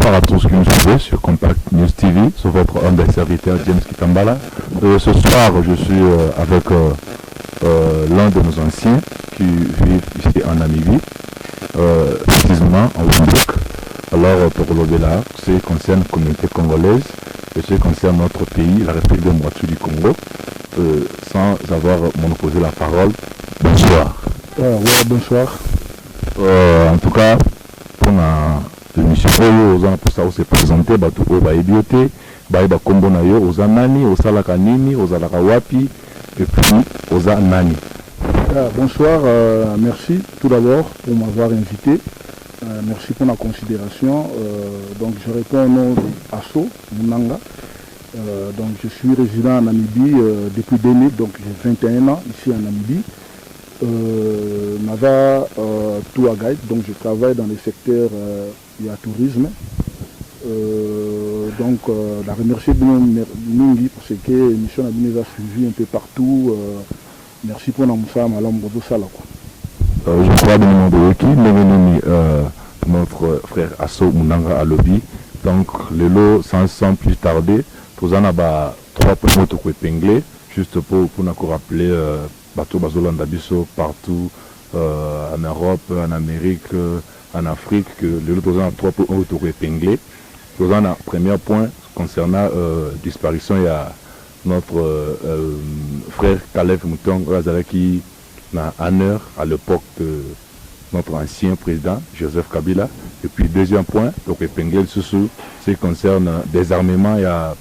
Bonsoir à tous qui nous suivent sur Compact News TV, sur votre humble serviteur James Kitambala. Ce soir, je suis avec l'un de nos anciens qui vit ici en Namibie, précisément en Windhoek. Alors, pour Lobela, ce qui concerne la communauté congolaise, et ce qui concerne notre pays, la République démocratique du Congo, sans avoir monopolisé la parole. Bonsoir. Bonsoir. En tout cas, pour l'émission pour ça se présenter au Baïbioté, Baïba Kombonayo, aux Anani, aux Salakanini, aux Alakawapi, et puis aux Anani. Bonsoir, merci tout d'abord pour m'avoir invité. Merci pour la considération. Donc je réponds au nom d'Asso Munanga. Donc je suis résident en Namibie depuis 2000, donc j'ai 21 ans ici en Namibie. Nava Tour Guide, donc je travaille dans le secteur du tourisme. Donc la remercier Mingi parce que l'émission a suivi un peu partout. Merci pour nous faire malam bodo sala. Je crois que notre frère Asso Munanga à Lobby. Donc le lot sans plus tarder, nous en avons 3 points de épinglés, juste pour nous rappeler bateau Bazolanda Bisso partout en Europe, en Amérique, en Afrique, que le lot nous en 3 points de épinglés. Nous en avons premier point concernant disparition, il y a notre frère Caleb Mouton qui n'a en heure à l'époque de notre ancien président Joseph Kabila. Et puis deuxième point, donc épinglé sous ce qui concerne désarmement, il y a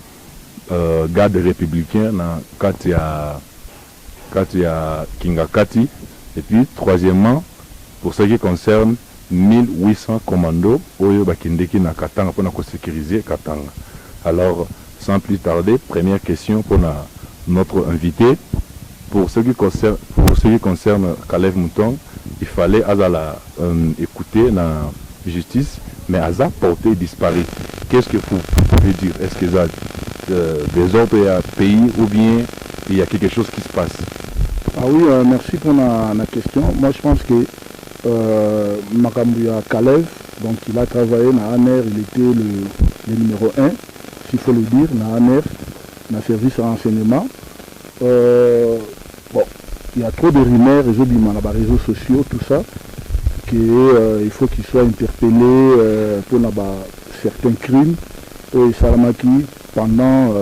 garde républicain quand il y a Kingakati. Et puis troisièmement, pour ce qui concerne 1800 commandos Oyo Bakindeki na Katanga pour sécuriser Katanga. Alors sans plus tarder, première question pour notre invité. Pour ce qui concerne Caleb Mouton, il fallait écouter la justice, mais Aza porté disparu. Qu'est-ce que vous pouvez dire? Est-ce qu'il y a des autres pays ou bien il y a quelque chose qui se passe? Ah oui, merci pour la question. Moi je pense que Makambuya Caleb, donc il a travaillé dans ANR, il était le numéro 1, s'il faut le dire, dans ANR, dans le service de renseignement. Bon, il y a trop de rumeurs, dans les réseaux sociaux, tout ça, qu'il faut qu'il soit interpellé pour certains crimes, et Salamaki, pendant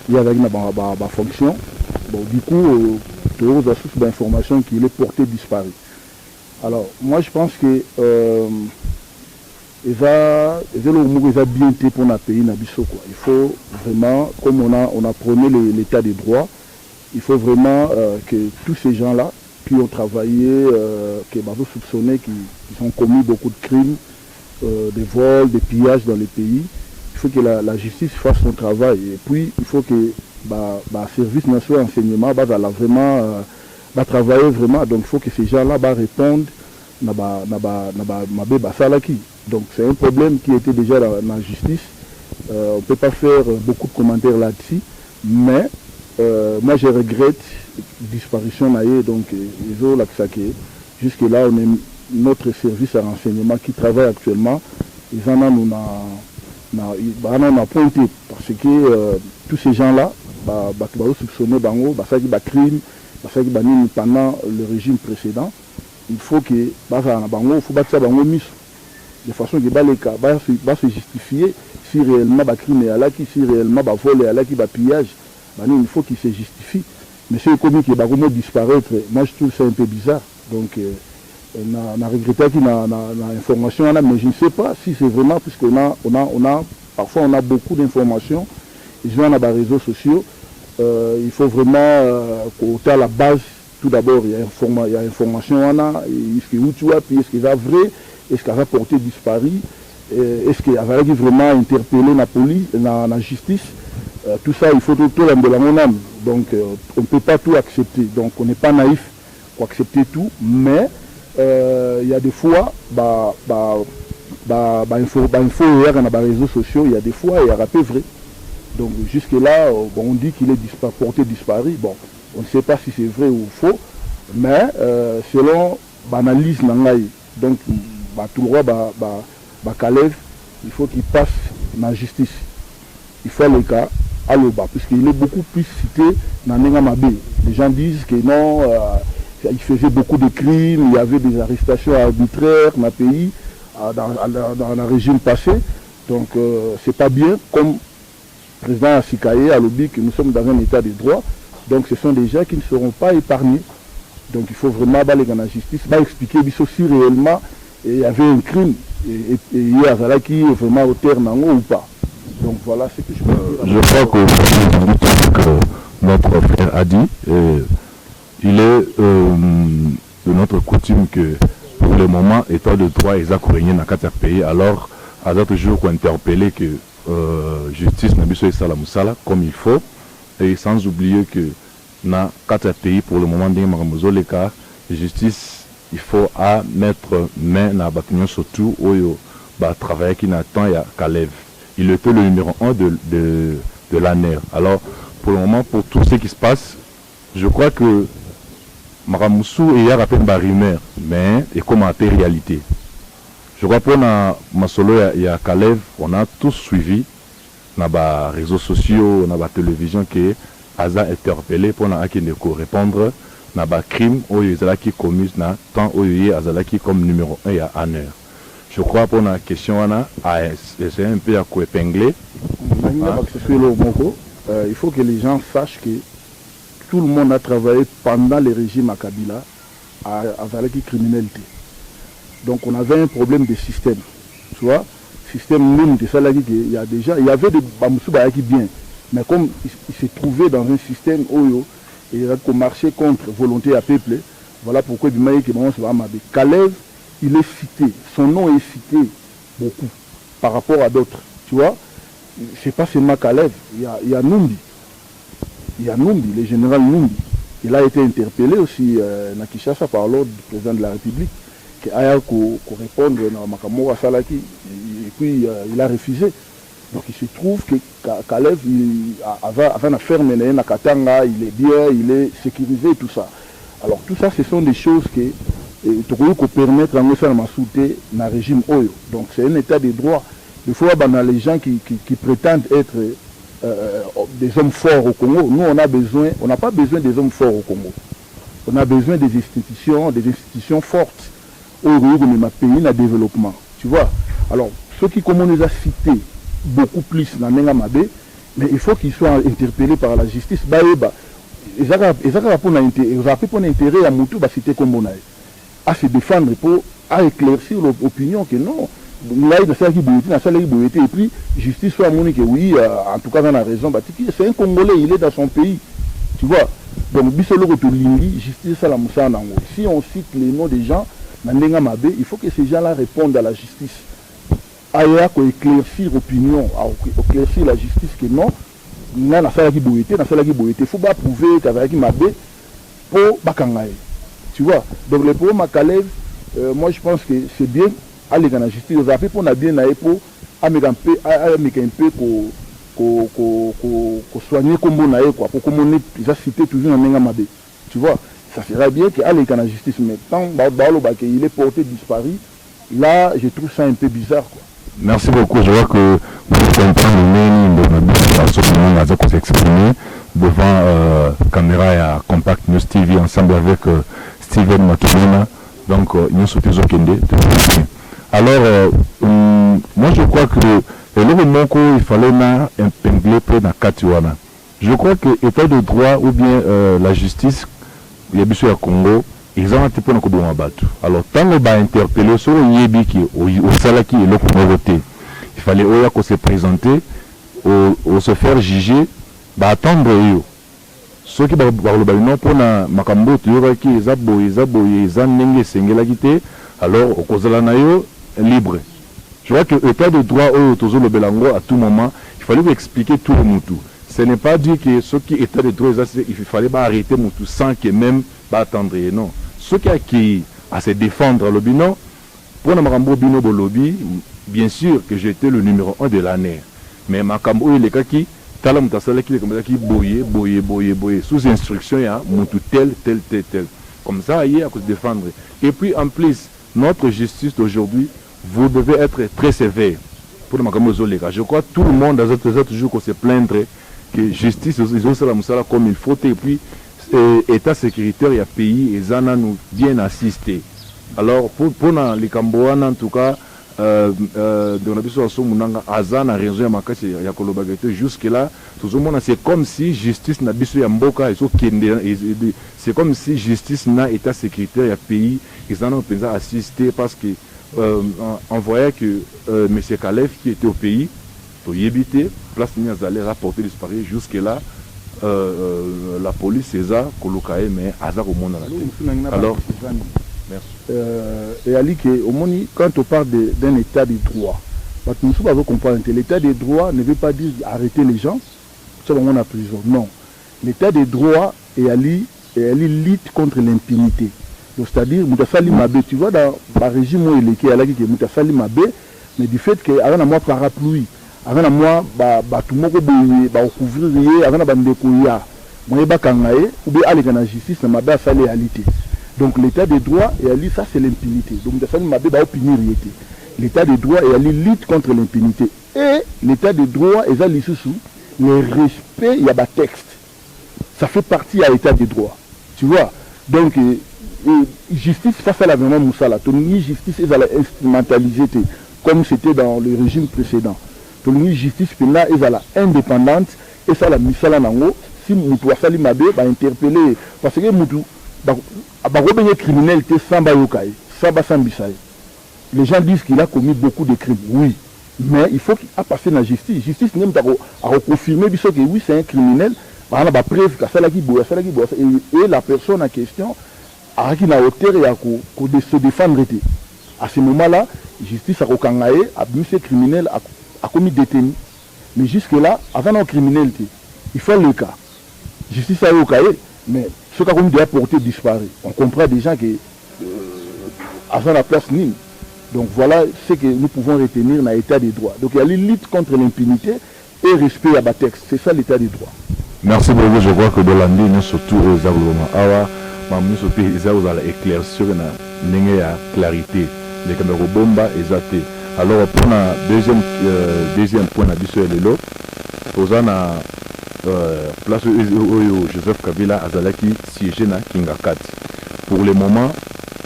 il y avait une fonction. Bon, du coup, il y a source d'information qu'il est porté disparu. Alors, moi je pense que il va bien été pour notre pays. Il faut vraiment, comme on a prôné l'état des droits, il faut vraiment que tous ces gens-là qui ont travaillé, qui sont soupçonnés, qui ont commis beaucoup de crimes, des vols, des pillages dans les pays, il faut que la justice fasse son travail. Et puis, il faut que le service national d'enseignement va travailler vraiment. Donc, il faut que ces gens-là répondent donc c'est un problème qui était déjà dans la justice. On ne peut pas faire beaucoup de commentaires là-dessus, mais moi je regrette la disparition donc jusque là on est notre service à renseignement qui travaille actuellement, ils en ont pointé parce que tous ces gens-là soupçonnés crime pendant le régime précédent. Il faut que de façon que se justifier si réellement le crime est là, si réellement le vol est là, le pillage, il faut qu'il se justifie. Mais c'est comme qu'il va disparaître, moi je trouve ça un peu bizarre. Donc on a regretté qu'il y a information, mais je ne sais pas si c'est vraiment, parfois on a beaucoup d'informations, ils ont des réseaux sociaux, il faut vraiment qu'au à la base. Tout d'abord, il y a information, est-ce qu'il est vrai, est-ce qu'il a porté disparu, est-ce qu'il a vraiment interpellé la police, la justice, tout ça, il faut tout de mon âme. Donc, on ne peut pas tout accepter. Donc, on n'est pas naïf pour accepter tout, mais il y a des fois, info dans les réseaux sociaux, il y a des fois, il y a rappelé vrai. Donc, jusque-là, on dit qu'il est porté disparu. Bon. On ne sait pas si c'est vrai ou faux, mais selon l'analyse, donc tout le roi Caleb, il faut qu'il passe dans la justice. Il faut le cas à l'Oba, puisqu'il est beaucoup plus cité dans Nengamabé. Les gens disent que non, il faisait beaucoup de crimes, il y avait des arrestations arbitraires dans le pays, dans le régime passé. Donc c'est pas bien, comme le président Asikaye a lobby que nous sommes dans un état de droit. Donc ce sont des gens qui ne seront pas épargnés. Donc il faut vraiment aller dans la justice, expliquer si réellement il y avait un crime et il y a qui vraiment au terme ou pas. Donc voilà ce que je peux dire. Je crois que notre frère a dit, il est de notre coutume que pour le moment, état de droit, ils ont régné dans 4 pays. Alors, à d'autres jours, qu'on interpellé que justice n'a pas été la comme il faut, et sans oublier que dans 4 pays, pour le moment, dans les cas, justice, il faut mettre main dans la bâtiment surtout où travailler qui n'attend qu'à lève. Il était le numéro 1 de l'ANER. Alors, pour le moment, pour tout ce qui se passe, je crois que Maramoussou est rappelé une rumeur, mais il commenté réalité. Je crois pour Masolo et à Kalev, on a tous suivi dans les réseaux sociaux, dans la télévision qui a interpellé pour répondre dans les crimes où ils ont commis dans temps où ils ont comme numéro 1 à ANER. Je crois pour la question, c'est un peu à quoi épingler. Il faut que les gens sachent que tout le monde a travaillé pendant le régime à Kabila avec la criminalité. Donc on avait un problème de système. Tu vois, système même de ça là, il y avait des Bamoussouba qui bien, mais comme il s'est trouvé dans un système où il a marché contre volonté à peuple, voilà pourquoi il m'a dit que Kalev, il est cité, son nom est cité beaucoup par rapport à d'autres. Tu vois, c'est pas seulement Kalev, il y a Numbi. Il y a Numbi, le général Numbi. Il a été interpellé aussi à Kinshasa par l'ordre du président de la République, qui a répondre à Makamora Salaki, et puis il a refusé. Donc il se trouve que Kalev, avant de faire mener à Katanga, il est bien, il est sécurisé, tout ça. Alors tout ça, ce sont des choses que tu permettre de faire ma souté dans le régime Oyo. Donc c'est un état de droit. Il faut avoir les gens qui prétendent être des hommes forts au Congo. Nous, on n'a pas besoin des hommes forts au Congo. On a besoin des institutions fortes au pays dans le développement. Tu vois. Alors, ceux qui, comme on les a cités beaucoup plus dans Nengamabé, mais il faut qu'ils soient interpellés par la justice. Ils ont pour intérêt à Moutou, citer comme on a à se défendre à éclaircir l'opinion que non. Là, il y a et puis justice soit que oui, en tout cas, on a raison. C'est un Congolais, il est dans son pays. Tu vois. Donc, justice à la Moussa. Si on cite les noms des gens, il faut que ces gens-là répondent à la justice. À éclaircir l'opinion, à éclaircir la justice que non, il faut pas prouver qu'avec Mabé pour Bakangaï. Tu vois. Donc, le problème à Kalev, moi je pense que c'est bien aller dans la justice. Vous avez pour bien pour soigner comme on a quoi, pour comme on est cité toujours dans Nengamabé. Tu vois. Ça serait bien qu'aller dans la justice, mais tant qu'il est porté disparu, là je trouve ça un peu bizarre quoi. Merci beaucoup. Je vois que vous comprenez de s'exprimer devant caméra et Compact News TV ensemble avec Steven Makimina. Donc, nous sommes tous au Kende. Alors, moi je crois que il fallait épingler près de Katiwana. Je crois que l'état de droit ou bien la justice, il y a bien au Congo, ils ont un petit peu de battu. Alors, tant qu'on va interpeller sur le Yébiki, au Salaki et le Congo, il fallait se présenter, se faire juger, attendre eux. Ceux qui parlent de pour na makambo qui alors au kozala nayo libre. Je crois que l'état de droit au tozo le belango à tout moment, il fallait vous expliquer tout le monde. Ce n'est pas dire que ceux qui état de droit il fallait pas arrêter Moutou sans que même pas attendre non. Ceux qui acquis à se défendre le bilan pour na makambo bino bolobi, bien sûr que j'étais le numéro 1 de l'année. Mais makambo il est qui tala mutasala qui comme ça qui boyer sous instruction ya Moutou tel. Comme ça il y a à se défendre. Et puis en plus notre justice d'aujourd'hui, vous devez être très sévère pour le je crois que tout le monde a toujours qu'on se plaindre que justice ils ont ça comme il faut et puis état sécuritaire il y a pays et zana nous bien assisté. Alors pour les Cambouans en tout cas dans la biso munanga azana raison ya makasi ya kolobagete jusque là tout le monde c'est comme si justice na biso ya mboka c'est comme si justice na état sécuritaire ya pays ils en ont pensé assister parce que on voyait que monsieur Kalef qui était au pays pour y éviter place allait rapporter disparu jusque là la police César Kolokae mais hasard au monde alors merci. Et Ali, quand on parle d'un état de droit, nous devons comprendre que l'état de droit ne veut pas dire arrêter les gens, ça va en prison. Non. L'état de droit est Ali lutte contre l'impunité. C'est-à-dire, tu vois, dans le régime où il est, mais du fait qu'il y a un parapluie, il y a un tout le monde couvrir, avant la justice, donc l'état de droit et Ali, ça c'est l'impunité. Donc l'état de droit et Ali lutte contre l'impunité. Et l'état de droit et Ali sous le respect, il y a des textes. Ça fait partie à l'état de droit. Tu vois. Donc justice, ça fait la vraiment moussala. Ton justice est à la instrumentalisée comme c'était dans le régime précédent. Ton justice là est à la indépendante et ça la moussala nango. Si Moutou a fallu m'abe, va interpeller parce que Moutou criminalité sans bayokai, sans basambisai. Les gens disent qu'il a commis beaucoup de crimes. Oui. Mais il faut qu'il a passé dans la justice. La justice a confirmé que oui, c'est un criminel. Il y a preuve et la personne en question a la hauteur et se défendre. À ce moment-là, la justice a mis ce criminel, a commis détenu. Mais jusque-là, avant la criminalité, il faut le cas. La justice a eu mais ce qui a déjà porté disparu. On comprend déjà que avant la place Nîmes. Donc voilà ce que nous pouvons retenir dans l'état des droits. Donc il y a une lutte contre l'impunité et respect à la texte. C'est ça l'état des droits. Merci beaucoup. Je crois que dans l'année, nous surtout aux Agloma Awa, nous sommes éclaircir la clarité. Les caméras bomba et alors pour le deuxième point à Bissou place Joseph Kabila Azalaki siégé na Kingakat. Pour le moment,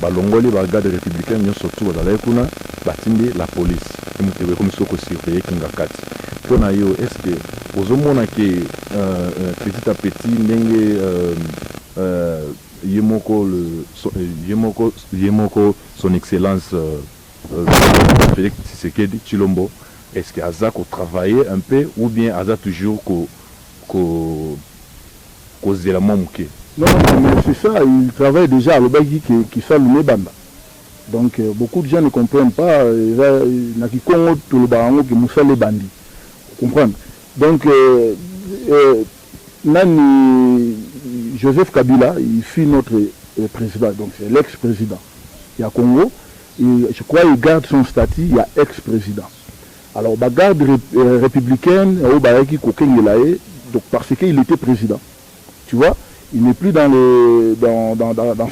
balongoli garde républicain surtout kuna batindi la police. Et comme ça que surveiller Kingakat. Pour na yo est-ce que aux hommes qui petit à petit ndenge Yemoko son excellence Félix Tshisekedi Chilombo, est-ce que Aza ko travailler un peu ou bien Aza toujours causer la manque? Non, mais c'est ça, il travaille déjà à l'Obagi qui fait le Banda. Donc beaucoup de gens ne comprennent pas, qui tout le barango qui moussa les bandits. Vous comprenez? Donc, Joseph Kabila, il fut notre président, donc c'est l'ex-président. Il y a Congo, je crois qu'il garde son statut, il y a ex-président. Alors, la garde républicaine, donc parce qu'il était président. Tu vois, il n'est plus dans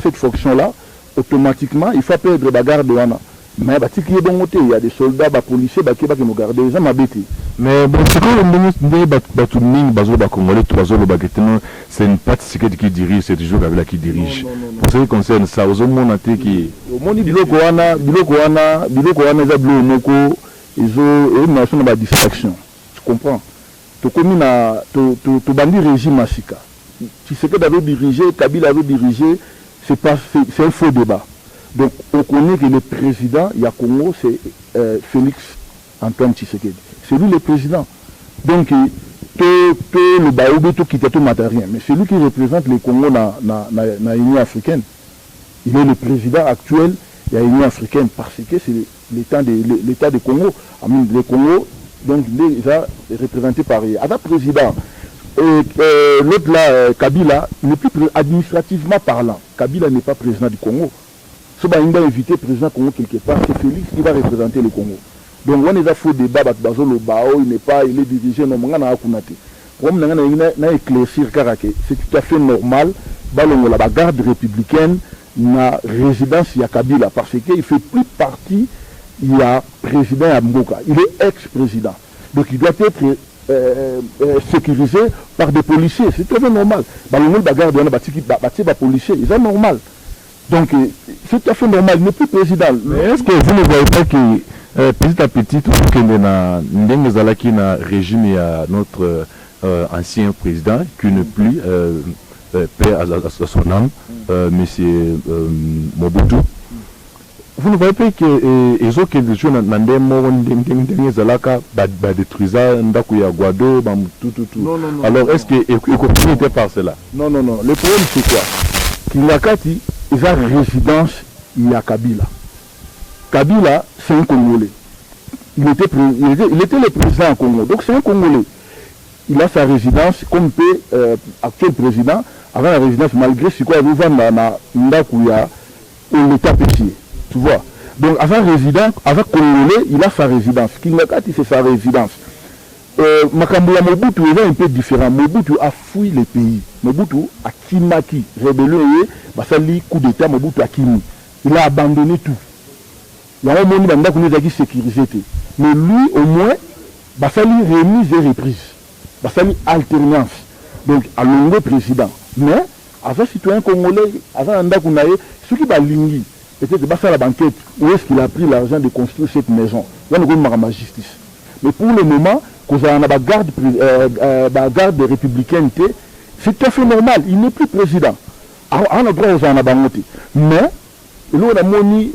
cette fonction-là. Automatiquement, il faut perdre la garde. Mais il y a des soldats, des policiers qui nous gardent. Mais bon, c'est quand c'est une partie qui dirige, c'est toujours Kabila qui dirige. Pour ce qui concerne ça, aux hommes qui... Ils ont une nation de distraction. Tu comprends? Tu commis tu bandit régime Masika. Tu sais que d'avoir dirigé, Kabila avait dirigé, c'est un faux débat. Donc on connaît que le président, il y a Congo, c'est Félix Antoine Tshisekedi. C'est lui le président. Donc le Baoubé tout quitte tout matériel. Mais c'est lui qui représente le Congo dans l'Union africaine. Il est le président actuel de l'Union africaine parce que c'est l'État du Congo. Le Congo, donc, il est représenté par le président. L'autre là, Kabila, n'est plus administrativement parlant. Kabila n'est pas président du Congo. Si on va inviter le président du Congo quelque part, c'est Félix qui va représenter le Congo. Donc, on est à faux débat, il n'est pas, il est dirigé, non, on a éclaircir c'est tout à fait normal. La garde républicaine na résidence ya Kabila parce qu'il ne fait plus partie il y a président à Mboka, il est ex-président. Donc il doit être sécurisé par des policiers. C'est tout à fait normal. Le bagarre de policiers, c'est normal. Donc c'est tout à fait normal. Il n'est plus président. Mais est-ce que vous ne voyez pas que petit à petit, tout ce qui est dans le régime, il y a notre ancien président qui n'est plus paix à son âme, M. Mobutu. Vous ne voyez pas que les autres qui sont dans le détruisent Ndakuya Guado, tout. Alors est-ce que continue était par cela? Non. Le problème c'est quoi? Kinakati, ils ont résidence, il y a Kabila. Kabila, c'est un Congolais. Il était le président en Congo, donc c'est un Congolais. Il a sa résidence comme actuel président, avant la résidence, malgré ce qu'on a Ndakuya, on l'État péché. Tu vois. Donc, avant résident, avec Congolais, il a sa résidence. Kinakati, c'est sa résidence. Makamboula Mobutu est un peu différent. Mobutu a fui le pays. Mobutu a Kimaki, rébellion, Basali, coup d'État, Mobutu a Kimi. Il a abandonné tout. Il y a un moment qui sécurisé. Mais lui, au moins, Basali remise et reprise. Basali alternance. Donc, à l'ongé président. Mais, avant citoyen congolais, avant Ndakunaye, ceux qui balingui, peut-être que la banquette, où est-ce qu'il a pris l'argent de construire cette maison? Il y a une justice. Mais pour le moment, quand on a la garde républicaine, c'est tout à fait normal. Il n'est plus président. On a droit aux en abangoté. Mais, là, on a moni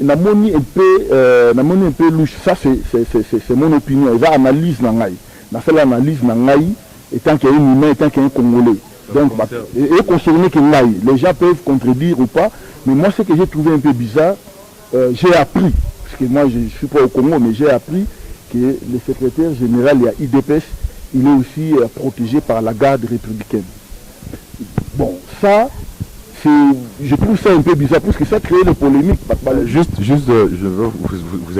un peu louche. Ça, c'est mon opinion. Il va analyse Nangaï. On a fait l'analyse Nangaï, étant qu'il y a un humain, étant qu'il y a un Congolais. Donc, et concerné que les gens peuvent contredire ou pas. Mais moi, ce que j'ai trouvé un peu bizarre, j'ai appris, parce que moi je ne suis pas au Congo, mais j'ai appris que le secrétaire général, il y a IDPS, il est aussi protégé par la garde républicaine. Bon, ça, je trouve ça un peu bizarre, parce que ça crée des polémiques. Juste, je veux vous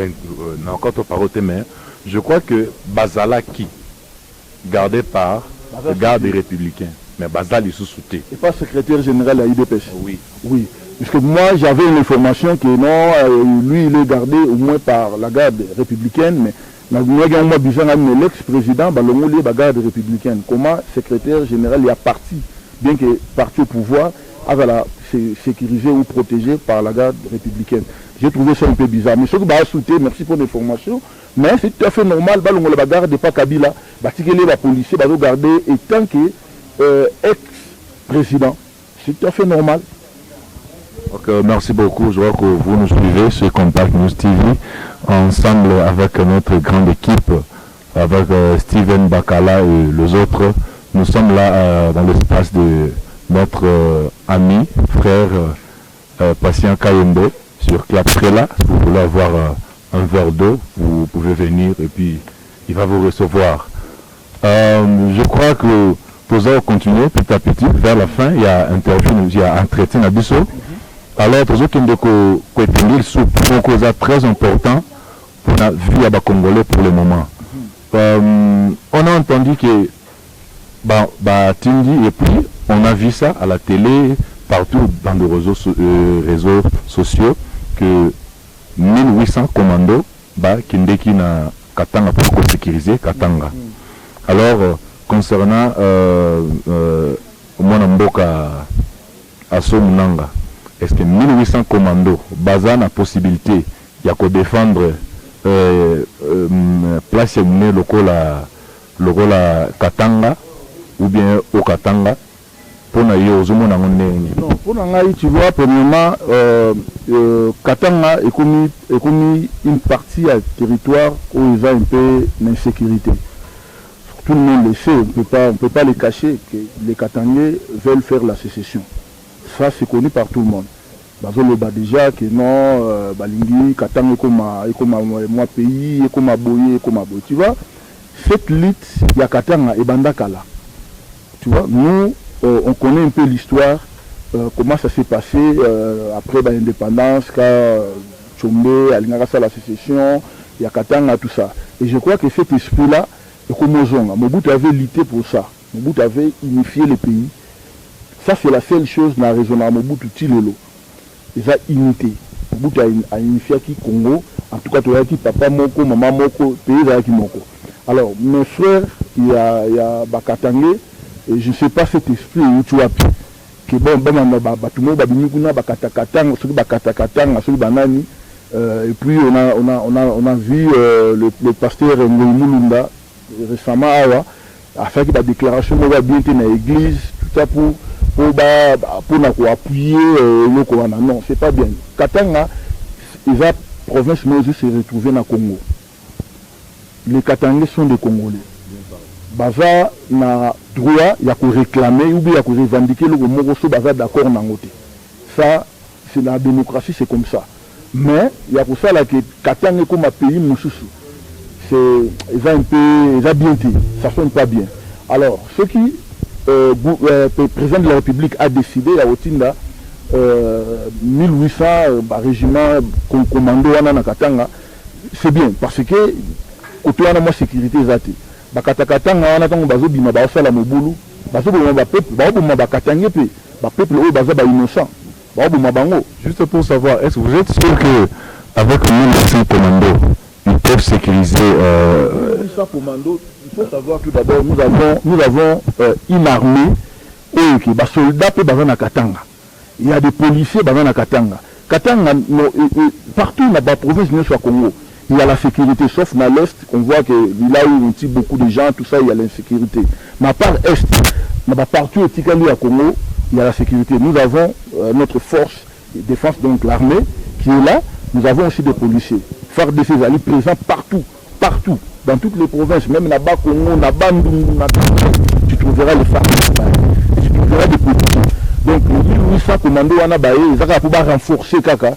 encore ton parole, mais je crois que Bazala qui, gardé par la garde républicaine, mais Bazal est sous-souté. Et pas secrétaire général à IDPS. Oui. Parce que moi, j'avais une information que non, lui, il est gardé au moins par la garde républicaine, mais l'ex-président, la garde républicaine. Comment secrétaire général, il a parti, bien que parti au pouvoir, sécurisé ou protégé par la garde républicaine. J'ai trouvé ça un peu bizarre. Mais ce que je souhaité, merci pour l'information, mais c'est tout à fait normal, la garde de pas Kabila, les policiers, garder, et tant que ex-président, c'est tout à fait normal. Okay, merci beaucoup. Je vois que vous nous suivez sur Contact News TV ensemble avec notre grande équipe, avec Steven Bakala et les autres. Nous sommes là dans l'espace de notre ami, frère Patient Kayembe sur Claptrela. Si vous voulez avoir un verre d'eau, vous pouvez venir et puis il va vous recevoir. Je crois que pour ça, continuer petit à petit. Vers la fin, il y a interview, il y a entretien à Bissau. Alors, pour ceux qui ont une cause très important pour la vie à Congolais pour le moment. On a entendu que Tindi, et puis on a vu ça à la télé, partout dans les réseaux sociaux, que 1800 commandos qui na Katanga pour sécuriser Katanga. Alors, concernant Mwanamboka Asomunanga, est-ce que 1800 commandos, basant la possibilité, il y a qu'à défendre place le lokola Katanga ou bien au Katanga pour na yo zomona ngone? Non, pour nangai tu vois premièrement Katanga est comme une partie à territoire où il y a un peu d'insécurité. Tout le monde le sait, on peut pas le cacher que les Katangais veulent faire la sécession. Ça c'est connu par tout le monde. Déjà que non, Balingi, Katanga comme moi pays, comme Aboye, tu vois, cette lutte, il y a Katanga et Bandakala. Tu vois, nous, on connaît un peu l'histoire, comment ça s'est passé après l'indépendance, quand Tchombe, Alingara, la sécession, il y a Katanga, tout ça. Et je crois que cet esprit-là, Mobutu avait lutté pour ça. Mobutu avait unifié le pays. Ça, c'est la seule chose dans la raison de Mobutu Tilelo. Il a unité. Mobutu a initié qui Congo, en tout cas, tu as qui papa moko, maman moko, pays qui moko. Alors, mes frères, il y a Bakatangé, et je ne sais pas cet esprit où tu as pu. Que bon, tout le monde et puis on a vu le pasteur Ngoïmoulunda récemment a fait une déclaration de bien dans l'église, tout ça pour appuyer le Coran. Non, c'est pas bien. Katanga, ils ont province mais se retrouver dans le Congo. Les Katangais sont des Congolais. Baza na droit, il y a qu'à réclamer ou bien il y a qu'à revendiquer le Moroso Baza d'accord dans côté. Ça, c'est la démocratie, c'est comme ça. Mais il y a pour ça là que Katanga comme un pays Moussoussou. Ils ont bien dit, ça sonne pas bien. Alors, ce qui le président de la République a décidé à Otinda 1800 régiment commando na Katanga, c'est bien parce que côté on a moins sécurité zati. Bakatakatanga on a tant bazo bima ba sala mobulu, bazo bima ba peuple, ba bima ba katanga pe, ba peuple o bazo ba innocent. Ba bima bango. Juste pour savoir, est-ce que vous êtes sûr que avec 1800 commandos, ils peuvent sécuriser 1800 commandos, il faut savoir tout d'abord nous avons une armée et qui ba soldats pe bazo na Katanga. Il y a des policiers bazo na Katanga. Katanga partout dans la province du Congo. Il y a la sécurité, sauf dans l'Est, on voit que là où on tire beaucoup de gens, tout ça, il y a l'insécurité. Mais à part Est, partout au Tikali à Congo, il y a la sécurité. Nous avons notre force de défense, donc l'armée, qui est là. Nous avons aussi des policiers. FARDC est présents partout, dans toutes les provinces, même là-bas, Congo, là-bas, tu trouveras les FARDC, tu trouveras des policiers. Donc, les 1800 commandos, on a baillé, ils ont renforcer Kaka,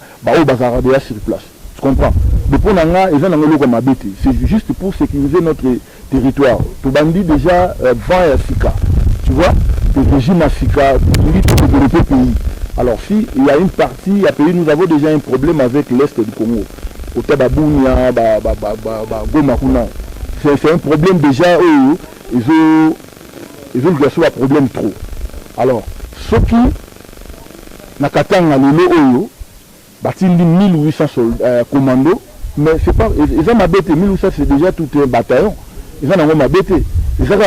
sur place. Tu comprends? C'est juste pour sécuriser notre territoire. Tout bandit déjà vent et Africa. Tu vois, le régime Africa, pour développer le pays. Alors si il y a une partie, nous avons déjà un problème avec l'Est du Congo. Au Tababounia, Gomakuna. C'est un problème déjà, ils ont un problème trop. Alors, ce qui, Nakatanga, Lolo, Batindi 1800 commandos, mais c'est pas, ils ont ma bête, 1800 c'est déjà tout un bataillon, ils ont ma bête, ils ont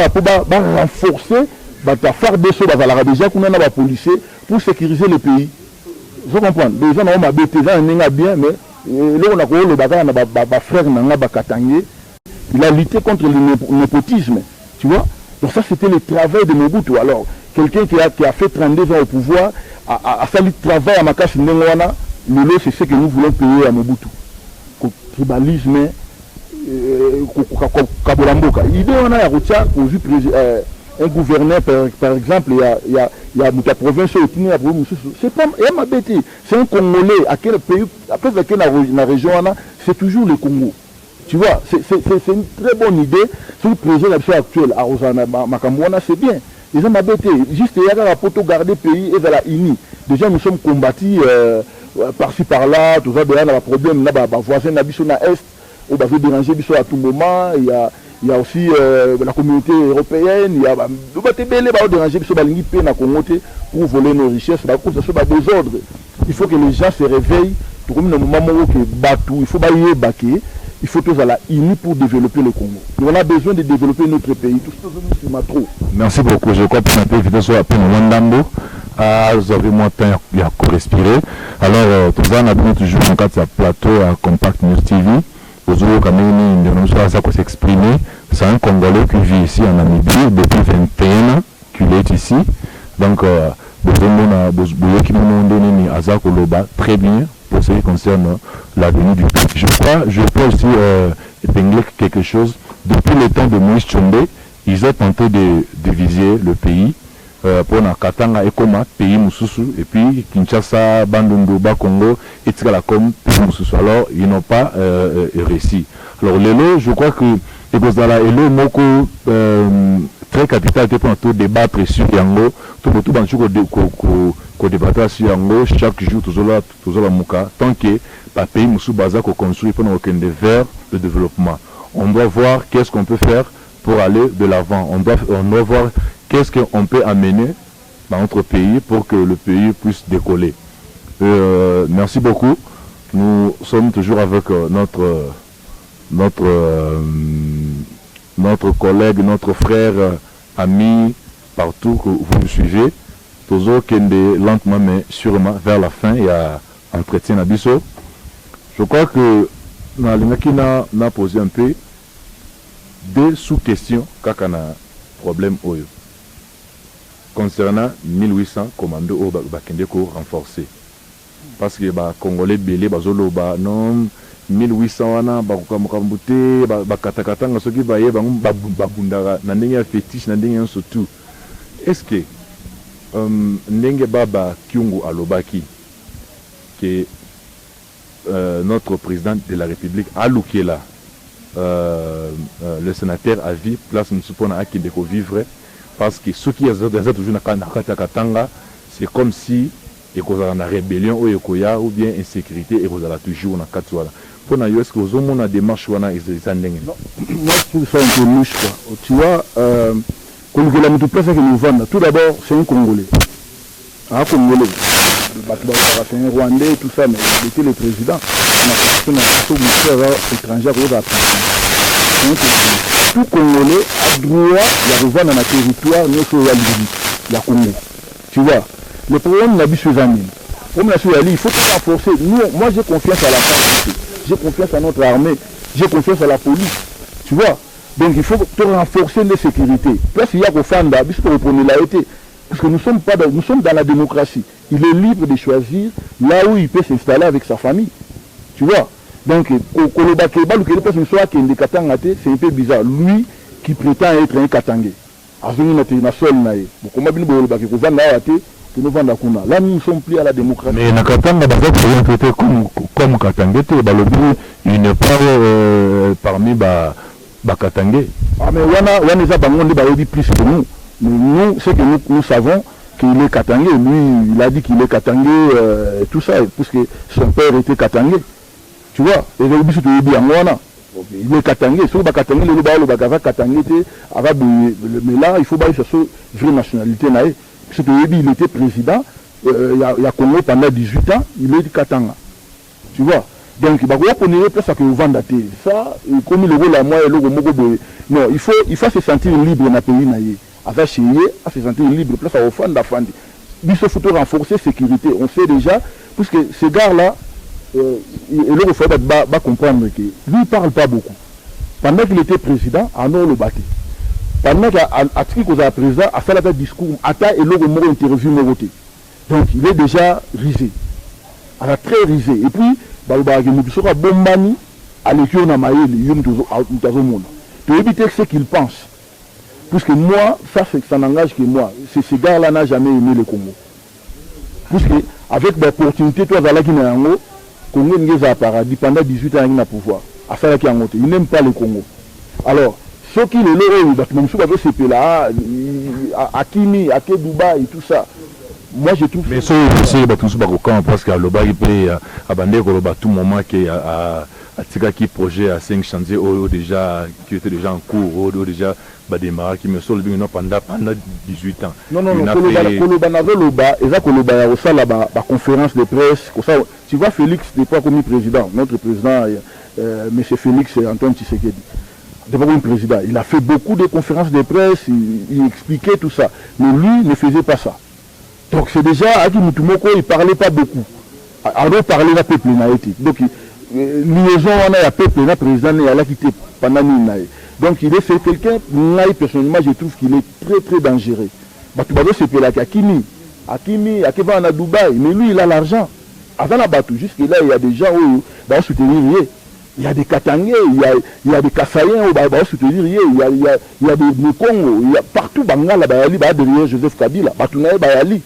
renforcer, faire des choses à la déjà qu'on a des policiers pour sécuriser le pays. Vous comprenez? Les gens ont ma bête, ils ont bien, mais là on a le bataillon, frère Katangé, il a lutté contre le népotisme, tu vois. Donc ça c'était le travail de Mobutu. Alors, quelqu'un qui a fait 32 ans au pouvoir, a fait le travail à Makas Nengwana. Lolo, c'est ce que nous voulons payer à Mobutu. Tribalisme, Kabolamboka. L'idée, on a un gouverneur, par exemple, il y a la province où c'est pas ma bêtise. C'est un Congolais. À quel pays, après la région, c'est toujours le Congo. Tu vois, c'est une très bonne idée. Sur le président actuel, à Rosana Makamouana, c'est bien. Ils ont ma bêtise. Juste, il y a un poto garder pays et vers la INI. Déjà, nous sommes combattus. Par-ci par-là, tout ça, il y a un problème là, voisin d'Abisso na Est, on va déranger Bisso à tout moment, il y a aussi la communauté européenne, il y a déranger Bisso pour voler nos richesses, ça des ordres. Il faut que les gens se réveillent, comme le moment où il faut bailler baquer, il faut tous à la INI pour développer le Congo. On a besoin de développer notre pays, tout ça, c'est ma trop. Merci beaucoup, je crois que c'est un peu vite sur la peine Wandambo. Vous avez moins de temps à respirer. Alors, tout ça, on a bien toujours un cadre de plateau à Compact News TV. Vous avez quand même une ça pour s'exprimer. C'est un Congolais qui vit ici en Namibie depuis 21 ans, qu'il est ici. Donc, très bien pour ce qui concerne l'avenir du pays. Je peux aussi épingler quelque chose. Depuis le temps de Moïse Tshombe, ils ont tenté de diviser le pays. Pour na Katanga et comme pays Moussoussou et puis Kinshasa, Bandundu, Congo et comme pays Moussoussou. Alors ils n'ont pas réussi. Alors Lelo, je crois que Lelo Moko très capital pour tout débattre sur Yango, tout débattre sur Yango chaque jour toujours la Mouka tant que pays Moussou Baza qu'on construit pour nous vers le développement. On doit voir qu'est-ce qu'on peut faire pour aller de l'avant. On doit voir qu'est-ce qu'on peut amener dans notre pays pour que le pays puisse décoller. Merci beaucoup. nous sommes toujours avec notre collègue, notre frère, ami, partout que vous nous suivez. Toujours Kende, lentement mais sûrement, vers la fin, il y a entretien Nabiso. Je crois que n'a posé un peu des sous-questions quand on a problème Oyo. Concernant 1800 commandos au Bakende ko renforcé. Parce que les Congolais belé bazolo non 1800 wana bakambuté bakatakata ngasoki baye babundara na ndenge ya fétiche na ndenge ya surtout. Est-ce que ndenge baba Kyungu alobaki que notre président de la République Alukela le sénateur a vu place Msupona Akindeko vivre parce que ceux qui ont toujours na c'est comme si il y a une rébellion ou bien insécurité et vous avez toujours na katwala. Pour na est-ce que vous avez une démarche wana ezandenge? Non, moi je trouve ça un peu louche quoi. Tu vois tout d'abord c'est un Congolais. Un Congolais. C'est un Rwandais tout ça mais il était le président. On a étranger tout Congolais a droit de revoir dans le territoire la Congo. Tu vois, le problème n'a pas il faut renforcer. Moi j'ai confiance à la France, j'ai confiance à notre armée, j'ai confiance à la police. Tu vois, donc il faut renforcer les sécurités. Parce qu'il y a qu'au Fanda, parce que nous sommes dans la démocratie. Il est libre de choisir là où il peut s'installer avec sa famille. Tu vois. Donc, c'est un peu bizarre. Lui qui prétend être un Katangé. Là, nous ne sommes plus à la démocratie. Mais Nakatanga, comme Katangé, il n'est pas parmi les Katangé. Ah, mais on a plus que nous. Mais nous, c'est que nous savons qu'il est Katangé. Lui, il a dit qu'il est Katangé, tout ça, puisque son père était Katangé. Tu vois, il est Katangé, mais là, il faut que ce vraie nationalité. Parce qu'il était président, il y a Congo pendant 18 ans, il est Katanga. Tu vois, donc il va connaître plus que vous vendez. Ça, comme il est là, moi, non, il faut se sentir libre dans le pays. Avec se sentir libre, plus à offrir d'affander. Il faut renforcer la sécurité. On sait déjà, puisque ces gars-là, et là, il faut comprendre que lui, il ne parle pas beaucoup. Pendant qu'il était président, Arnaud le battait. Pendant qu'il était président, a fait un discours, il a une interview. Donc, il est déjà risé. Il a très risé. Et puis, il sera bombani à l'équipe de Maïli, il faut éviter ce qu'il pense. Puisque moi, ça n'engage que moi. Ce gars-là n'a jamais aimé le Congo. Puisque, avec l'opportunité, toi, Congo n'est paradis pendant 18 ans il a pouvoir. Il n'aime pas le Congo. Alors, ceux qui le c'est là, à Kimi, à Dubaï, tout ça. Moi je trouve. Mais c'est parce qu'à l'Oba il peut abandonner tout moment qui a qui projet à 5 chantiers qui était déjà en cours déjà démarrer qui me sont pendant 18 ans. Non, la conférence de presse. Tu vois Félix n'est pas comme président, notre président, M. Félix Antoine Tshisekedi. N'est pas comme président. Il a fait beaucoup de conférences de presse, il expliquait tout ça. Mais lui ne faisait pas ça. Donc c'est déjà, Aki Mutumoko, il ne parlait pas beaucoup. Alors parler la peuple n'a été. Donc liaison on a peuple n'a président n'a la quitté pendant une année. Donc il est fait quelqu'un, moi personnellement je trouve qu'il est très très dangereux. Batubado c'est là Akimi, Akiva à Dubaï, mais lui il a l'argent. Avant la bateau, jusque là il y a des gens où il va soutenir. Il y a des Katangais, il y a des Kassaïens où il va soutenir. Il y a des Mekongo, il y a partout Bangala Bayali derrière Joseph Kabila, Batounaye Bayali.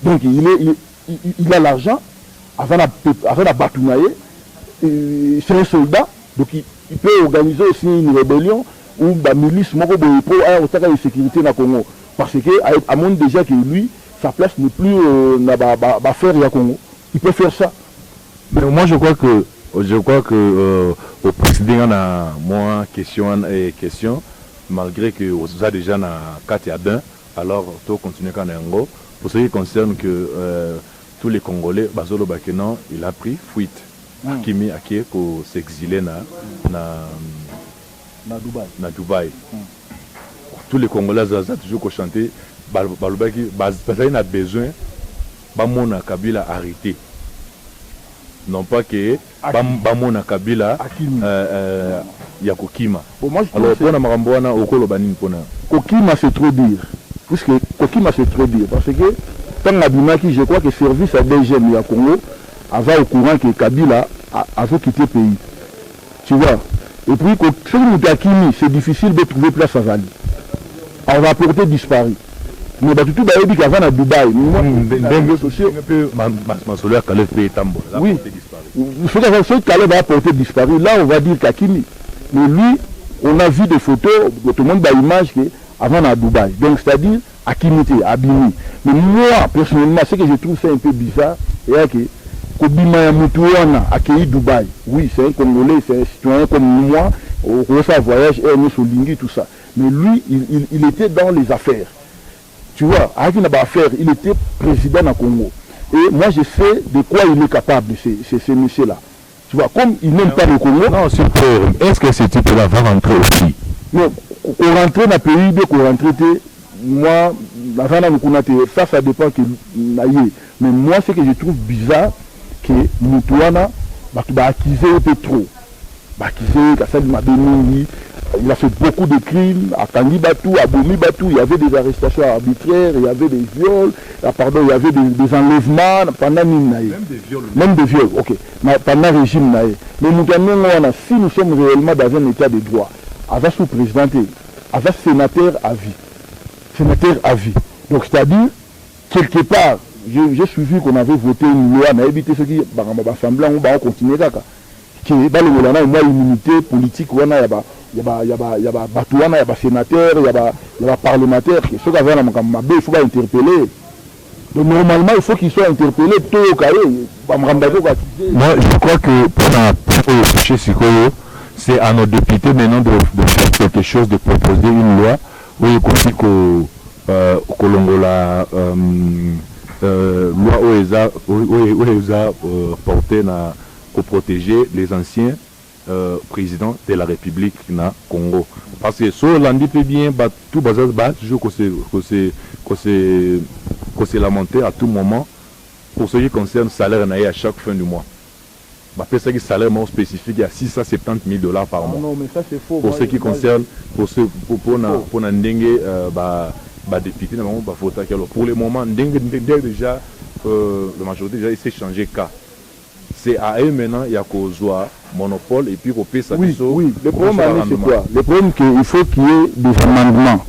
Donc il a l'argent avant la Batounaye. C'est un soldat, donc il peut organiser aussi une rébellion ou une milice pour avoir une sécurité dans le Congo. Parce qu'à mon déjà que lui, sa place n'est plus à faire au Congo. Il peut faire ça. Mais moi je crois que au président on a moins question malgré que vous avez déjà na 4 à 1, alors tu continuer quand même. Pour ce qui concerne que tous les Congolais, Bazolo Bakenan, il a pris fuite. Hakimi akie ko s'exiler na Dubaï. Tous les Congolais ont toujours chanté balobaki bazali na besoin bamona Kabila arrêté. Non pas que bamona Kabila ya kokima. Alors pour na makambo wana okolo banini pona. Kokima c'est trop dire. Puisque Kokima c'est trop dire parce que tant abimaki je crois que service à DGM ya Congo avait au courant que Kabila a quitté le pays. Tu vois. Et puis ce qui Hakimi c'est difficile de trouver place à Zali. On va porter disparu. Mais tout le monde avant à Dubaï. Oui. Ce Caleb va porter disparu. Là, on va dire Hakimi. Mais lui, on a vu des photos, tout le monde a l'image avant à Dubaï. Donc, c'est-à-dire Hakimi était abîmé. Mais moi, personnellement, ce que je trouve ça un peu bizarre, c'est que Kobima Yamoutouana a accueilli Dubaï. Oui, c'est un Congolais, c'est un citoyen comme moi. Au voyage, nous soulignons tout ça. Mais lui, il était dans les affaires. Tu vois, avec une affaire, il était président du Congo. Et moi, je sais de quoi il est capable, ce monsieur-là. Tu vois, comme il n'aime pas le Congo. Non, super. Est-ce que ce type-là va rentrer aussi? Non, qu'on rentre dans le pays, dès qu'on rentre, moi, ça dépend que mais moi, ce que je trouve bizarre, que Moutouana, va accuser un peu trop. Il a fait beaucoup de crimes à Kandi Batou, à Bomi Batou, il y avait des arrestations arbitraires, il y avait des viols, il y avait des enlèvements pendant même des viols, ok, pendant le régime. Mais si nous sommes réellement dans un état de droit, avec sous-président, avec sénateur à vie. Donc c'est-à-dire, quelque part, j'ai suivi qu'on avait voté une loi, on a évité ce qui on va continuer là. Qui est dans le immunité politique, il y a sénateur, il y a parlementaire, il faut interpeller. Donc normalement, il faut qu'il soit interpellé tout au cas. Moi, je crois que pour chez Sikoyo, c'est à nos députés maintenant de faire quelque chose, de proposer une loi où il faut que Kolongola loi où ils ont porté pour protéger les anciens présidents de la République na Congo. Parce que si on dit bien, tout bazar toujours qu'on se lamenter à tout moment pour ce qui concerne le salaire à chaque fin du mois. Après ça, le salaire spécifique, il y a $670,000 par mois. Non, mais ça c'est faux. Pour ce qui concerne, pour n'endengue, député, pour le moment, déjà, la majorité déjà s'est changé cas. C'est à eux maintenant, il y a qu'aux monopole et puis qu'on paie ça. Oui, le problème c'est quoi? Le problème c'est qu'il faut qu'il y ait des amendements.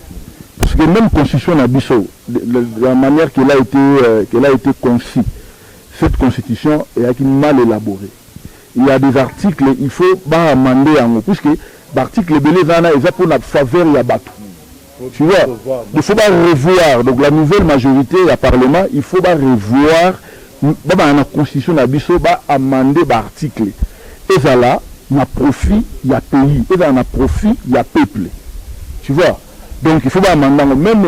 Parce que même la constitution d'Abisso, la manière qu'elle a été conçue, cette constitution est mal élaborée. Il y a des articles, il faut amender en haut, puisque l'article Belezana est pour la faveur de la bateau. Tu vois, il faut revoir. Donc la nouvelle majorité, le Parlement, il faut revoir la constitution d'Abisso, amender l'article. Et ça là, il y a profit, il y a pays. Et ça, il y a profit, il y a peuple. Tu vois. Donc il faut amender. Même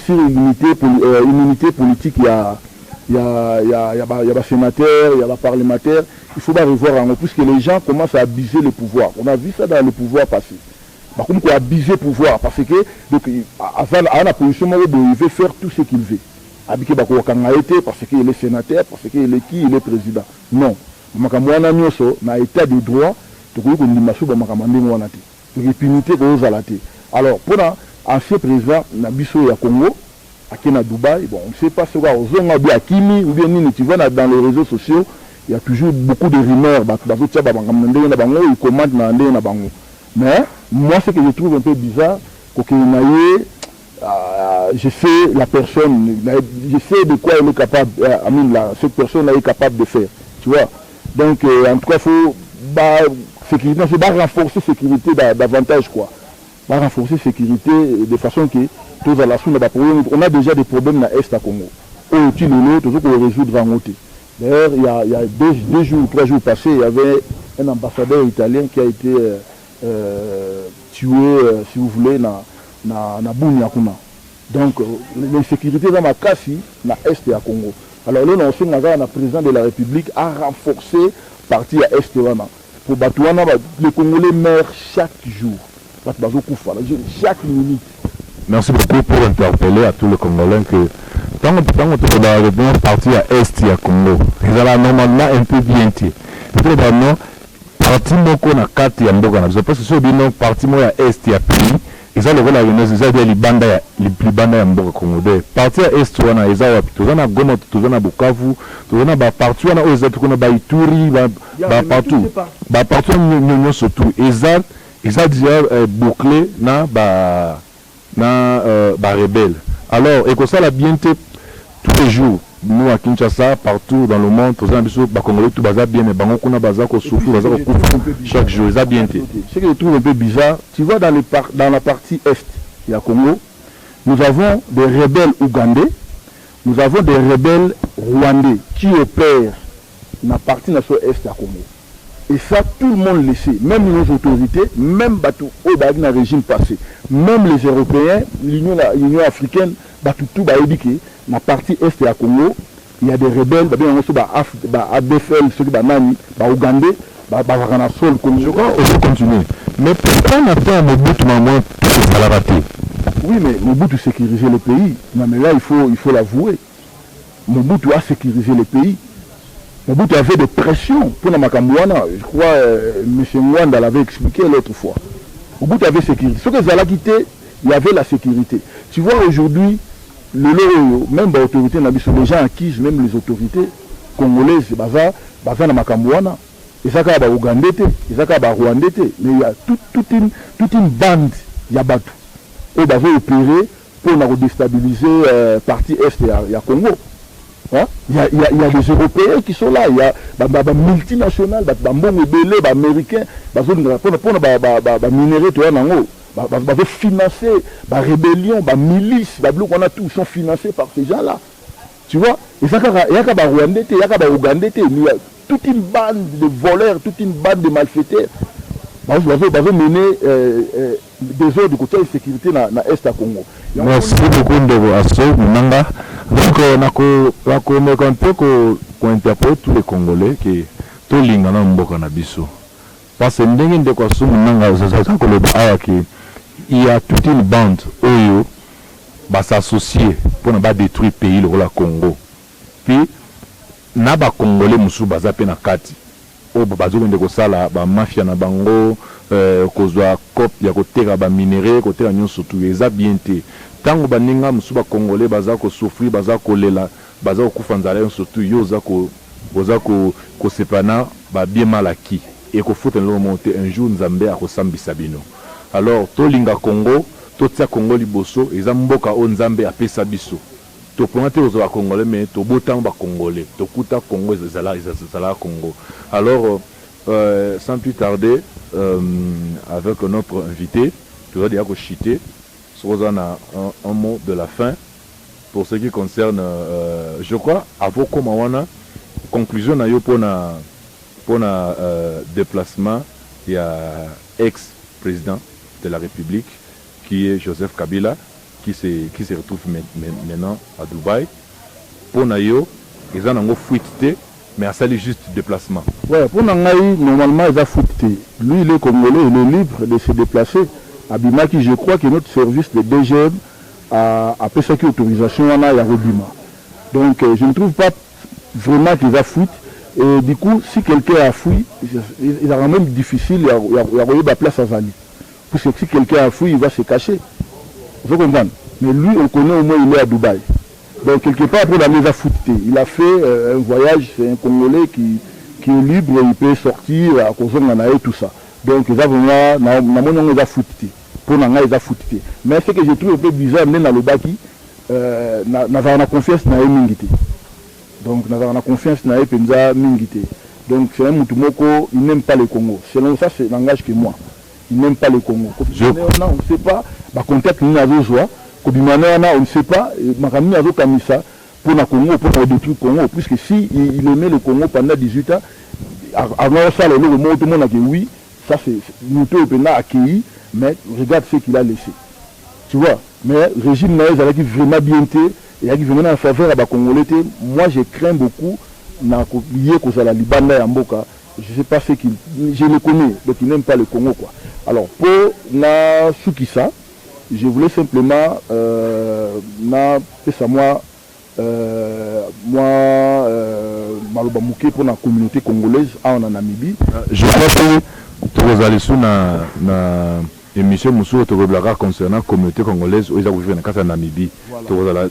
immunité politique, il y a sénateur, il y a parlementaire. Il faut revoir en haut, puisque les gens commencent à abuser le pouvoir. On a vu ça dans le pouvoir passé. Par contre, il faut abuser le pouvoir, parce que donc, à la position, il veut faire tout ce qu'il veut. Parce qu'il est sénateur, parce qu'il est qui, il est président. Non. Dans l'état de droit, alors, pour l'ancien président, Nabiso ya Congo, à Dubaï, bon, on ne sait pas ce qu'on a Hakimi, ou bien tu vois dans les réseaux sociaux, il y a toujours beaucoup de rumeurs, ils commandent dans les bango. Mais moi, ce que je trouve un peu bizarre, c'est que je sais la personne, je sais de quoi elle est capable, cette personne est capable de faire. Tu vois. Donc, en tout cas, il faut sécurité, c'est renforcer la sécurité davantage, quoi. Renforcer la sécurité de façon que tous à la suite, on a déjà des problèmes dans l'Est à Congo. On utilise toujours pour résoudre en côté. D'ailleurs, il y a 2 jours, 3 jours passés, il y avait un ambassadeur italien qui a été tué, si vous voulez, dans Bunyakuna. Donc, l'insécurité dans ma casse, dans l'Est à Congo. Alors là, on a le président de la République a renforcé partie à Est wana pour Batouana les Congolais meurent chaque jour chaque minute. Merci beaucoup pour interpeller à tous les Congolais que tant que tu vas partir à Est et à Congo, ils ont normalement un peu bien tiré. Probablement, parti moko na kati ya mboka na biso parce que so bino parti mo ya Est ya pays, ils ont le rôle à Renaissance, ils ont des libanda ya mboka Congolais. Parti à Est wana ils ont tout na Goma, tout na Bukavu, tout na ba partout na aux autres na ba Ituri, ba partout. Ba partout nous surtout ils ont déjà bouclé na ba rebelle. Alors, et que ça la bienté tous les jours, nous à Kinshasa, partout dans le monde, tous les gens Congolais tout bazar bien, mais bango kuna bazar ko souffre, bazar ko chaque jour, ils ont bienté. Ce que je trouve un peu bizarre, tu vois dans la partie est, il y a Congo, nous avons des rebelles ougandais, nous avons des rebelles rwandais qui opèrent dans la partie nationale est à Congo. Et ça, tout le monde le sait, même nos autorités, même au régime passé, même les Européens, l'Union africaine, tout dans la partie est à Congo, il y a des rebelles, ADFL, ceux qui sont Ougandais, je crois qu'on peut continuer. Mais pourquoi on a fait un Mobutu maman tout ça l'a raté? Oui, mais Mobutu sécurisait le pays. Non, mais là, il faut l'avouer. Mobutu a sécurisé le pays. Mobutu avait des pressions pour la Makambouana. Je crois M. Mwanda l'avait expliqué l'autre fois. Mobutu avait sécurité. Ce que Zala quittait, il y avait la sécurité. Tu vois aujourd'hui, même les autorités, les gens accusent même les autorités congolaises, baza na Makambouana. Et ça, c'est Ougandais, et ça, c'est Rwandais. Mais il y a toute une bande, il y a Batu. Et ils ont opéré pour déstabiliser la partie est et à Congo. Hein? Il y a des Européens qui sont là, il y a des multinationales, des Américains, des minéraux, des financer, des rébellions, des milices, ils sont financés par ces gens-là. Tu vois? Et ça, il y a des Rwandais, il y a des Ougandais, il y a toute une bande de voleurs, toute une bande de malfaiteurs. Ils vont mener des ordres de côté de sécurité dans l'Est à Congo. Merci beaucoup de Asso Munanga. Donc, on peut interpeller tous les Congolais qui sont les Mboka na biso. Parce que il y a toute une bande qui va s'associer pour ne pas détruire le pays, le Congo. Puis, na ba Congolais musu baza pe na kati. O bazokende kosala ba mafia na bango kozwa cop ya koteka ba minéraux koteka nyonso tout eza bien te tango baninga musu ba Congolais baza ko souffrir baza kolela baza kokufa nzala nyonso tout yo oza ko sepana ba bien malaki et ko foutre le monter un jour nzambe akosambisa bino. Alors to linga Congo to tia Congo liboso eza mboka o nzambe apesa biso. To promete aux Congolais mais to botan ba Congolais to kuta Congo ezala Congo. Alors sans plus tarder avec notre invité tu vas dire que chiter sur un mot de la fin pour ce qui concerne je crois avant comment conclusion na yo pour na déplacement il y a ex-président de la République qui est Joseph Kabila qui se retrouve maintenant à Dubaï. Pour Nayo, ils ont fuité, mais à ça, il juste déplacement. Ouais, pour Nayo, normalement, ils ont fuité. Lui, il est congolais, il est libre de se déplacer. À Bimaki, je crois que notre service de DGM a fait cette autorisation à Bima. Donc, je ne trouve pas vraiment qu'ils ont fuité. Et du coup, si quelqu'un a fui, il est même difficile, il y a la place à Zali. Parce que si quelqu'un a fui, il va se cacher. Vous comprenez? Mais lui, on connaît au moins, il est à Dubaï. Donc, quelque part, après la mise à foutre, il a fait un voyage, c'est un Congolais qui est libre, il peut sortir à cause de tout ça. Donc, il a vraiment pour mais ce que je trouve un peu bizarre, même dans le Baki, n'a confiance dans Mingité. Donc, n'a confiance dans Mingité. Donc, c'est un Moutoumoko, il n'aime pas le Congo. Selon ça, c'est le langage que moi. Il n'aime pas le Congo. On ne sait pas. Contact ni nazo joie on ne sait pas makami nazo kamisa pour na Congo pour détruire Congo puisque si il aimait le Congo pendant 18 ans avant ça le monde tout le monde a dit oui ça c'est nous tout pena accueilli mais regarde ce qu'il a laissé tu vois mais le régime naïs avec vraiment bien été et avec vraiment en faveur à ba Congolais moi je crains beaucoup na lié cause la libanda ya mboka je ne sais pas ce qu'il... Je le connais, donc il n'aime pas le Congo, quoi. Alors, pour na Soukissa, je voulais simplement, Maloba Mouké pour la communauté congolaise en Namibie. Je crois que tu as allé sur la émission Moussou concernant la communauté congolaise où ils ont vécu en Namibie. Tu as allé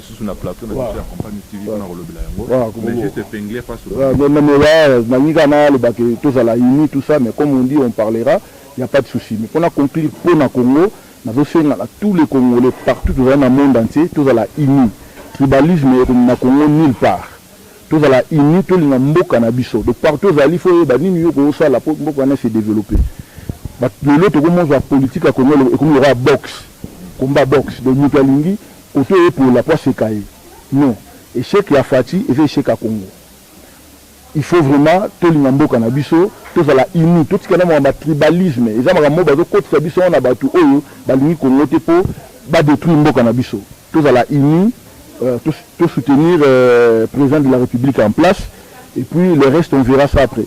sur la plateau de la compagnie TV pour le juste épingler face au tout ça, mais comme on dit, on parlera, il n'y a pas de souci. Mais pour la conclure, pour le Congo, tous les Congolais partout dans le monde entier, tous à la INI. Tribalisme est au Congo nulle part. Tous à la INI, tous les Mboka Nabiso. Donc partout, il faut que la Mboka se développer. L'autre, comment la politique à Congo, comme il y aura boxe, combat boxe. Donc nous avons côté pour la poisse caille. Non. Échec à Fati et échec à Congo. Il faut vraiment tous les Mboka Nabiso. Tous à la INI, tout ce qui est dans le tribalisme, ils ont un côté Nabiso, on a battu Balini Congo pour détruire Mboka Nabiso. Tous à la INI, tout soutenir le président de la République en place, et puis le reste, on verra ça après.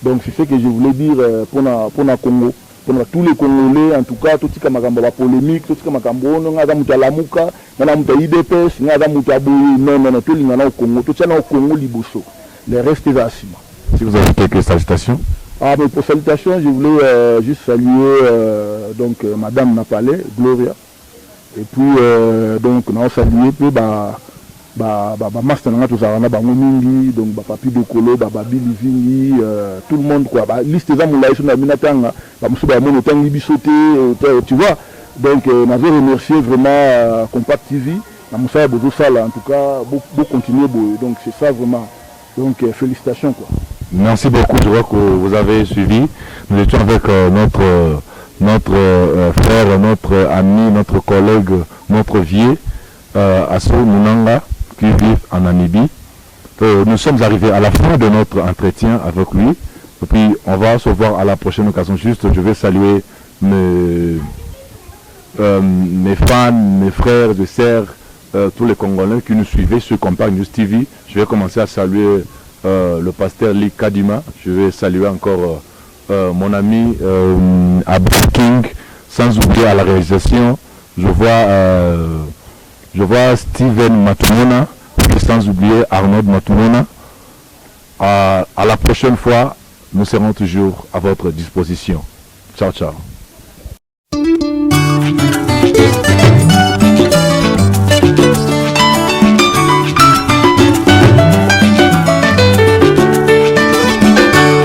Donc c'est ce que je voulais dire pour le Congo. Pour tous les Congolais, en tout cas, tout ce qui est la polémique, tout ce qui est la Mouka, IDPS, non, tout le Congo, tout ça au Congo Liboso. Le reste est assis. Si vous avez quelques salutations. Mais pour salutations, je voulais juste saluer donc Madame Napalé, Gloria. Et puis donc on a salué puis master nanga tozalana bango mingi, donc papi de Kolo, Babi Livingi, tout le monde quoi. Liste za moulaï sur na minatanga, musu ba mono tangi bisoté, tu vois. Donc on avait remercié vraiment Compact TV, na musa bozo sala en tout cas beaucoup continuer donc c'est ça vraiment. Donc félicitations quoi. Merci beaucoup, je vois que vous avez suivi. Nous étions avec notre frère, notre ami, notre collègue, notre vieux, Asso Munanga, qui vit en Namibie. Nous sommes arrivés à la fin de notre entretien avec lui. Et puis, on va se voir à la prochaine occasion. Juste, je vais saluer mes fans, mes frères et sœurs, tous les Congolais qui nous suivaient sur Compact News TV. Je vais commencer à saluer le pasteur Lee Kadima. Je vais saluer encore mon ami Abdou King, sans oublier à la réalisation. Je vois Steven Matumona, et sans oublier Arnaud Matumona. À la prochaine fois, nous serons toujours à votre disposition. Ciao, ciao.